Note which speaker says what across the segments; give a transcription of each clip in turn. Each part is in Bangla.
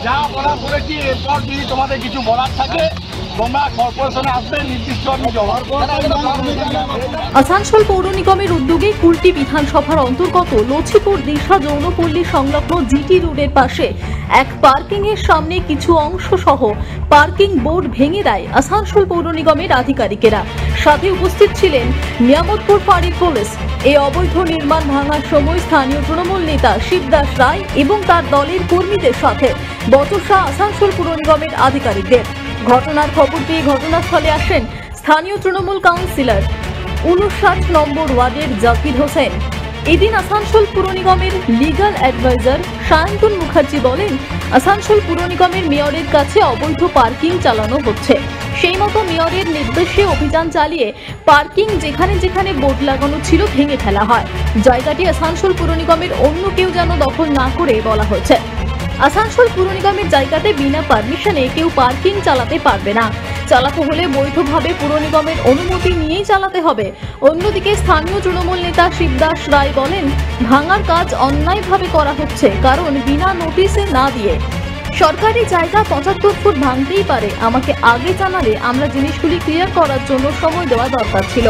Speaker 1: যা বলা বলেছি এরপর যদি তোমাদের কিছু বলার থাকে তোমরা কর্পোরেশনে আসবে, নির্দিষ্ট আমি জমা।
Speaker 2: আসানসোল পৌর নিগমের উদ্যোগে কুলটি বিধানসভার অন্তর্গত লছিপুর দিশা যৌনপল্লী সংলগ্ন জিটি রোডের পাশে এক পার্কিং এর সামনে কিছু অংশ সহ পার্কিং বোর্ড ভেঙে দেয় আসানসোল পৌর নিগমের আধিকারিকেরা। সাথে উপস্থিত ছিলেন নিয়ামতপুর ফাঁড়ির পুলিশ। এই অবৈধ নির্মাণ ভাঙার সময় স্থানীয় তৃণমূল নেতা শিবদাস রায় এবং তার দলের কর্মীদের সাথে বচসা আসানসোল পৌর নিগমের আধিকারিকদের। ঘটনার খবর পেয়ে ঘটনাস্থলে আসেন স্থানীয় তৃণমূল কাউন্সিলর 59 নম্বর ওয়ার্ডের জাকির হোসেন। এদিন আসানসোল পুর নিগমের লিগাল অ্যাডভাইজার সায়ন্তন মুখার্জি বলেন, আসানসোল পুর নিগমের মেয়রের কাছে অবৈধ পার্কিং চালানো হচ্ছে। সেই মতো মেয়রের নির্দেশে অভিযান চালিয়ে পার্কিং যেখানে যেখানে বোর্ড লাগানো ছিল ভেঙে ফেলা হয়। জায়গাটি আসানসোল পুর নিগমের অন্য কেউ যেন দখল না করে বলা হয়েছে। আসানসোল পুর নিগমের জায়গাতে বিনা পারমিশনে কেউ পার্কিং চালাতে পারবে না। চালাতে হলে বৈধভাবে পুর নিগমের অনুমতি নিয়েই চালাতে হবে। অন্যদিকে স্থানীয় তৃণমূল নেতা শিবদাস রায় বলেন, ভাঙার কাজ অন্যায়ভাবে করা হচ্ছে, কারণ বিনা নোটিশে না দিয়ে সরকারি জায়গা 75 ফুট ভাঙতেই পারে। আমাকে আগে জানালে আমরা জিনিসগুলি ক্লিয়ার করার জন্য সময় দেওয়া দরকার ছিল।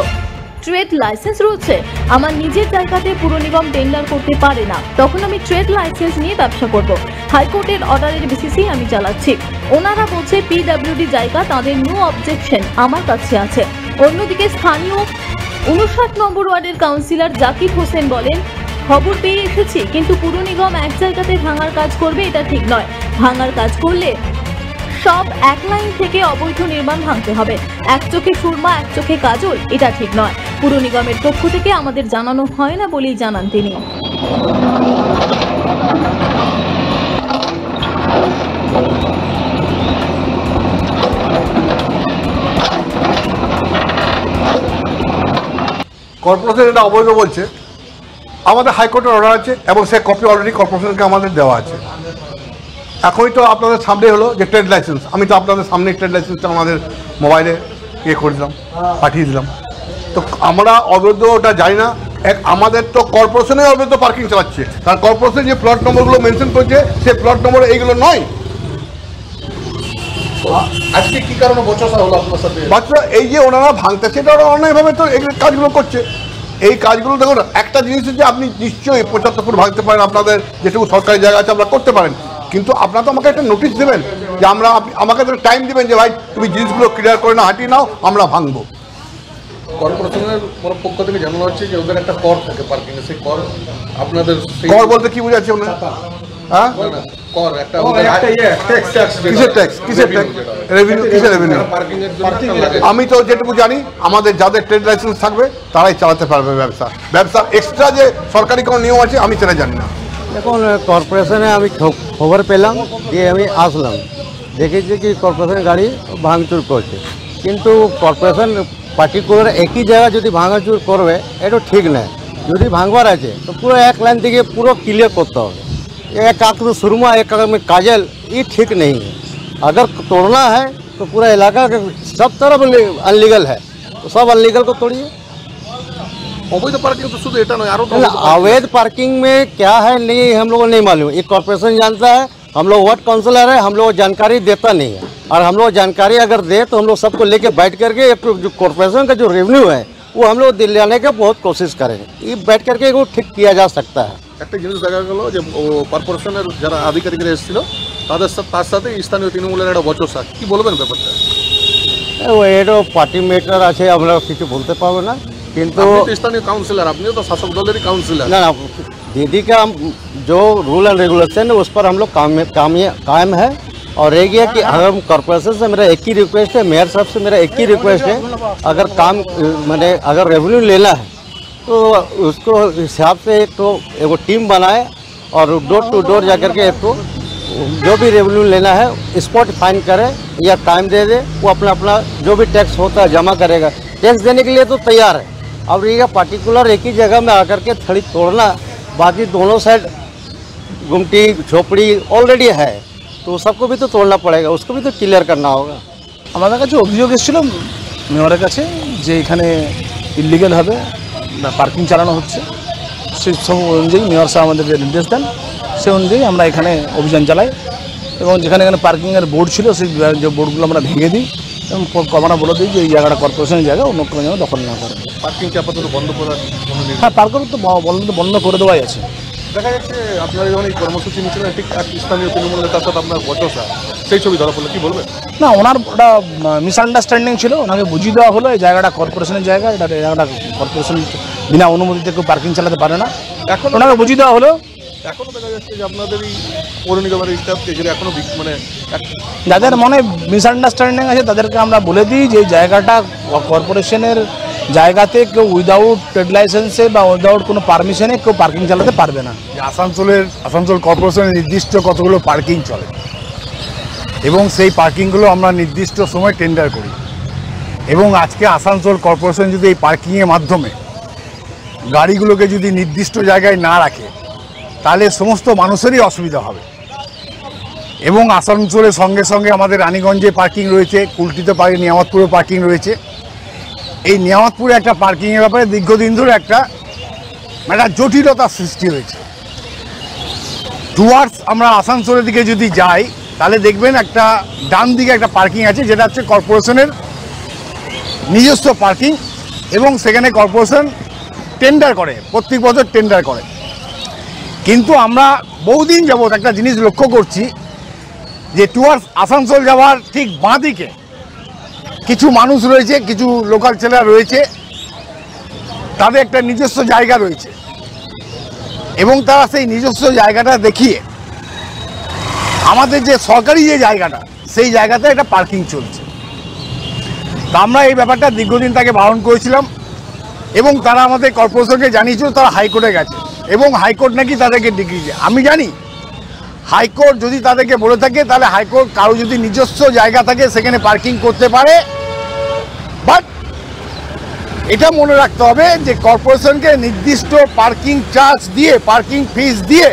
Speaker 2: ট্রেড লাইসেন্স রয়েছে, আমার নিজের জায়গাতে পুর নিগম টেন্ডার করতে পারে না, তখন আমি ট্রেড লাইসেন্স নিয়ে ব্যবসা করব। হাইকোর্টের অর্ডারের বেসিসেই আমি চালাচ্ছি। ওনারা বলছে পিডব্লিউডি জায়গা, তাদের নো অবজেকশন আমার কাছে আছে। অন্যদিকে স্থানীয় 59 নম্বর ওয়ার্ডের কাউন্সিলর জাকির হোসেন বলেন, খবর পেয়ে এসেছি, কিন্তু পুর নিগম এক জায়গাতে ভাঙার কাজ করবে এটা ঠিক নয়। ভাঙার কাজ করলে সব এক লাইন থেকে অবৈধ নির্মাণ ভাঙতে হবে। এক চোখে সুরমা এক চোখে কাজল, এটা ঠিক নয়। পুর নিগমের পক্ষ থেকে আমাদের জানানো হয় না বলেই জানান তিনি।
Speaker 3: কর্পোরেশন এটা অবৈধ বলছে, আমাদের হাইকোর্টের অর্ডার আছে এবং সে কপি অলরেডি কর্পোরেশনকে আমাদের দেওয়া আছে। এখনই তো আপনাদের সামনে হলো যে ট্রেড লাইসেন্স, আমি তো আপনাদের সামনে ট্রেড লাইসেন্সটা আমাদের মোবাইলে করে দিলাম, পাঠিয়ে দিলাম। তো আমরা অবৈধ ওটা জানি না, আমাদের তো কর্পোরেশনে অবৈধ পার্কিং চালাচ্ছে, কারণ কর্পোরেশন যে প্লট নম্বরগুলো মেনশন করেছে সেই প্লট নম্বর এইগুলো নয়।
Speaker 4: আজকে কি কারণে বচসা হলো আপনার সাথে?
Speaker 3: বাচ্চা এই যে ওনারা ভাঙতেছে, এটা ওরা অন্যায়ভাবে তো এই কাজগুলো করছে। এই কাজগুলো দেখুন, একটা জিনিস যে আপনি নিশ্চয়ই 75 ফুট ভাঙতে পারেন, আপনাদের যেটুকু সরকারি জায়গা আছে আপনারা করতে পারেন, কিন্তু আপনারা তো আমাকে একটা নোটিশ দেবেন যে আমাকে টাইম দেবেন যে ভাই তুমি জিনিসগুলো ক্লিয়ার করে না হাঁটিয়ে নাও, আমরা ভাঙবো।
Speaker 4: কর্পোরেশনের পক্ষ থেকে জানানো হচ্ছে যে ওদের একটা কর থাকে পার্কিং এ, সেই কর আপনাদের
Speaker 3: কর বলতে কি বোঝাচ্ছে ওনারা? হ্যাঁ,
Speaker 4: কর একটা
Speaker 3: কিসের ট্যাক্স? কিসের ট্যাক্স? রেভিনিউ? কিসের রেভিনিউ? আমি তো যেটুকু জানি আমাদের যাদের ট্রেড লাইসেন্স থাকবে তারাই চালাতে পারবে ব্যবসা এক্সট্রা যে সরকারি কোনো নিয়ম আছে আমি সেটা জানি না।
Speaker 5: দেখুন, কর্পোরেশনে আমি খবর পেলাম, দিয়ে আমি আসলাম, দেখেছি কি কর্পোরেশনের গাড়ি ভাঙচুর করছে, কিন্তু কর্পোরেশন পার্টিকুলার একই জায়গা যদি ভাঙাচুর করবে এটা ঠিক নয়। যদি ভাঙবার আছে তো পুরো এক লাইন থেকে পুরো क्लियर करते হবে। एक आंख में सुरमा एक आंख में काजल, ये ठीक नहीं है। अगर तोड़ना है तो पूरा इलाका सब तरफ अनलीगल है, तो सब अनलीगल को तोड़िए।
Speaker 4: अवैध पार्किंग तो शुद्ध एटा नहीं,
Speaker 5: अवैध पार्किंग में क्या है नहीं हम लोगों को नहीं मालूम। ये कॉर्पोरेशन जानता है, हम लोग वार्ड काउंसिलर है, हम लोग जानकारी देता नहीं है। और हम लोग जानकारी अगर दे तो हम लोग सबको लेके बैठ करके जो कॉर्पोरेशन का जो रेवेन्यू है वो हम लोग दिलाने की बहुत कोशिश करेंगे। ये बैठ करके वो ठीक किया जा सकता है।
Speaker 4: একটা জিনিস দেখা গেল যে কর্পোরেশনের যারা আধিকারিকরা এসেছিল তার সাথে স্থানীয় তৃণমূলের একটা বচসা, কি বলবেন ব্যাপারটা?
Speaker 5: ও এটা পার্টি মেটার আছে, আমরা কিছু বলতে পারবো না, কিন্তু
Speaker 4: স্থানীয় কাউন্সিলর, আপনিও তো শাসক দলেরই কাউন্সিলর।
Speaker 5: ना दीदी का जो रूल एंड रेगुलेशन है उस पर हम लोग कायम है। और रह गया कि हम कॉर्पोरेशन से मेरा एक ही रिक्वेस्ट है, मेयर साहब से मेरा एक ही रिक्वेस्ट है, अगर काम मैंने अगर रेवेन्यू लेना है तो उसको हिसाब से एक तो एगो टीम बनाए और डोर टू डोर जा करके एक तो जो भी रेवेन्यू लेना है स्पॉट फाइन करे या टाइम दे दे, वो अपना अपना जो भी टैक्स होता है जमा करेगा। टैक्स देने के लिए तो तैयार है। अब ये पार्टिकुलर एक ही जगह में आकर के थड़ी तोड़ना, बाकी दोनों साइड गुमटी झोपड़ी ऑलरेडी है, तो सबको भी तो तोड़ना पड़ेगा, उसको भी तो क्लियर करना होगा।
Speaker 6: हमारे কাছে অভিযোগ এসেছিল মেয়রের কাছে যে এখানে ইলিগালভাবে পার্কিং চালানো হচ্ছে, সেই সব অনুযায়ী মেয়র সাহেব আমাদেরকে নির্দেশ দেন। সে অনুযায়ী আমরা এখানে অভিযান চালাই এবং যেখানে এখানে পার্কিংয়ের বোর্ড ছিল সেই যে বোর্ডগুলো আমরা ভেঙে দিই এবং আমরা বলে দিই যে এই জায়গাটা কর্পোরেশনের জায়গা, অন্য কোনো জায়গা দখল না করে।
Speaker 4: পার্কিংকে আপাতত বন্ধ করার কোনো নির্দেশ?
Speaker 6: হ্যাঁ, পার্কিং তো বন্ধ করে দেওয়াই আছে।
Speaker 4: দেখা যাচ্ছে আপনারা যখন এই কর্মসূচি নিচ্ছিলেন ঠিক এক স্থানীয় তৃণমূল নেতার সাথে আপনার বচসা, সেই ছবি ধরা পড়লো, কি বলবেন?
Speaker 6: না, ওনার ওটা মিসআন্ডারস্ট্যান্ডিং ছিল, ওনাকে বুঝিয়ে দেওয়া হলো এই জায়গাটা কর্পোরেশনের জায়গা, এটা জায়গাটা কর্পোরেশন বিনা অনুমতিতে কেউ পার্কিং চালাতে পারে না, এখন ওনাকে বুঝিয়ে দেওয়া হলো।
Speaker 4: এখনও দেখা যাচ্ছে যে আপনাদের এই পৌর নিগমের স্টাফকে যেটা এখনও মানে
Speaker 6: যাদের মনে মিসআন্ডারস্ট্যান্ডিং আছে তাদেরকে আমরা বলে দিই যে এই জায়গাটা কর্পোরেশনের জায়গাতে কেউ উইদাউট ট্রেড লাইসেন্সে বা উইদাউট কোনো পারমিশনে কেউ পার্কিং চালাতে পারবে না।
Speaker 7: আসানসোল কর্পোরেশনের নির্দিষ্ট কতগুলো পার্কিং চলে এবং সেই পার্কিংগুলো আমরা নির্দিষ্ট সময় টেন্ডার করি এবং আজকে আসানসোল কর্পোরেশন যদি এই পার্কিংয়ের মাধ্যমে গাড়িগুলোকে যদি নির্দিষ্ট জায়গায় না রাখে তাহলে সমস্ত মানুষেরই অসুবিধা হবে। এবং আসানসোলের সঙ্গে সঙ্গে আমাদের রানীগঞ্জে পার্কিং রয়েছে, কুলটিতে নিয়ামতপুরে পার্কিং রয়েছে। এই নিয়ামতপুরে একটা পার্কিংয়ের ব্যাপারে দীর্ঘদিন ধরে একটা জটিলতার সৃষ্টি হয়েছে। টুয়ার্ডস আমরা আসানসোলের দিকে যদি যাই তাহলে দেখবেন একটা ডান দিকে একটা পার্কিং আছে, যেটা হচ্ছে কর্পোরেশনের নিজস্ব পার্কিং এবং সেখানে কর্পোরেশন টেন্ডার করে, প্রত্যেক বছর টেন্ডার করে। কিন্তু আমরা বহুদিন যাবৎ একটা জিনিস লক্ষ্য করছি যে টুয়ার্ডস আসানসোল যাওয়ার ঠিক বাঁ দিকে কিছু মানুষ রয়েছে, কিছু লোকাল ছেলেরা রয়েছে, তাদের একটা নিজস্ব জায়গা রয়েছে এবং তারা সেই নিজস্ব জায়গাটা দেখিয়ে আমাদের যে সরকারি যে জায়গাটা সেই জায়গাতে একটা পার্কিং চলছে। তা আমরা এই ব্যাপারটা দীর্ঘদিন তাকে বারণ করেছিলাম এবং তারা আমাদের কর্পোরেশনকে জানিয়েছিল, তারা হাইকোর্টে গেছে এবং হাইকোর্ট নাকি তাদেরকে ডিগ্রি দেয়। আমি জানি হাইকোর্ট যদি তাদেরকে বলে থাকে তাহলে হাইকোর্ট কারো যদি নিজস্ব জায়গা থাকে সেখানে পার্কিং করতে পারে, বাট এটা মনে রাখতে হবে যে কর্পোরেশনকে নির্দিষ্ট পার্কিং চার্জ দিয়ে, পার্কিং ফিস দিয়ে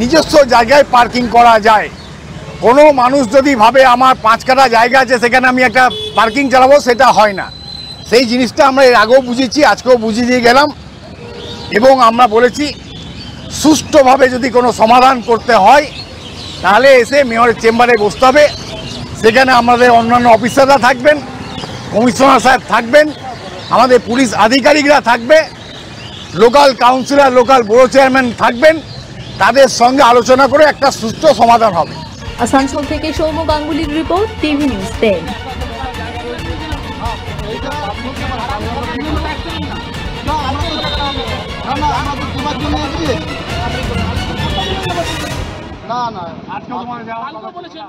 Speaker 7: নিজস্ব জায়গায় পার্কিং করা যায়। কোনো মানুষ যদি ভাবে আমার 5 কাঠা জায়গা আছে সেখানে আমি একটা পার্কিং চালাবো, সেটা হয় না। সেই জিনিসটা আমরা এর আগেও বুঝেছি, আজকেও বুঝিয়ে দিয়ে গেলাম এবং আমরা বলেছি সুষ্ঠুভাবে যদি কোনো সমাধান করতে হয় তাহলে এসে মেয়রের চেম্বারে বসতে হবে। সেখানে আমাদের অন্যান্য অফিসাররা থাকবেন, কমিশনার সাহেব থাকবেন, আমাদের পুলিশ আধিকারিকরা থাকবে, local councillor, local board chairman থাকবেন, তাদের সঙ্গে আলোচনা করে একটা সুষ্ঠু সমাধান হবে।
Speaker 2: আসানসোল থেকে সৌম্য গাঙ্গুলির রিপোর্ট, টিভি নিউজ 10।
Speaker 1: না আজকে তোমার যাওয়া বলেছেন।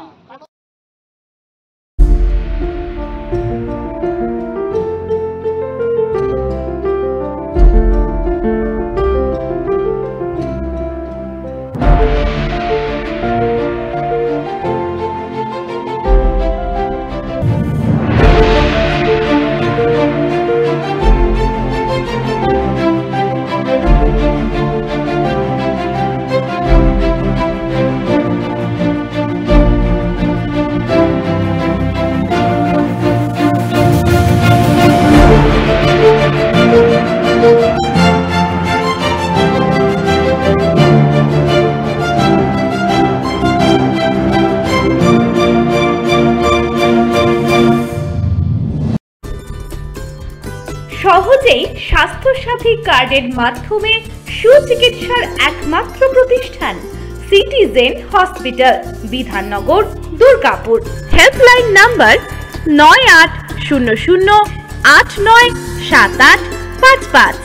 Speaker 8: সহজেই স্বাস্থ্যসাথী কার্ডের মাধ্যমে সুচিকিৎসার একমাত্র প্রতিষ্ঠান citizen hospital, Bidhannagar, Durgapur. Helpline number 9800897855।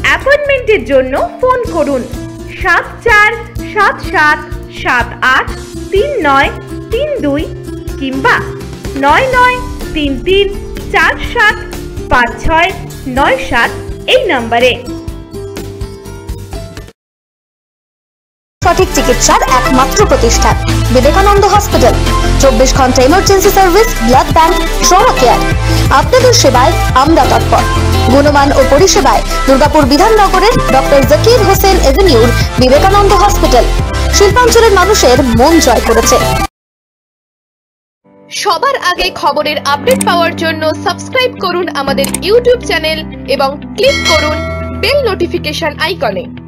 Speaker 8: অ্যাপয়েন্টমেন্টের জন্য ফোন করুন 7477783932 কিংবা 9933475697 এই নম্বরে।
Speaker 9: সঠিক চিকিৎসার একমাত্র প্রতিষ্ঠান বিবেকানন্দ হসপিটাল। 24 ঘন্টা emergency service, blood bank, trauma care. আপনাদের সেবায় আমরা তৎপর। গুণমান ও পরিষেবায় দুর্গাপুর বিধাননগরের ডক্টর জাকির হোসেন এভিনিউর বিবেকানন্দ হসপিটাল শিল্পাঞ্চলের মানুষের মন জয় করেছে।
Speaker 10: সবার আগে খবরের আপডেট পাওয়ার জন্য সাবস্ক্রাইব করুন আমাদের ইউটিউব চ্যানেল এবং ক্লিক করুন বেল নোটিফিকেশন আইকনে।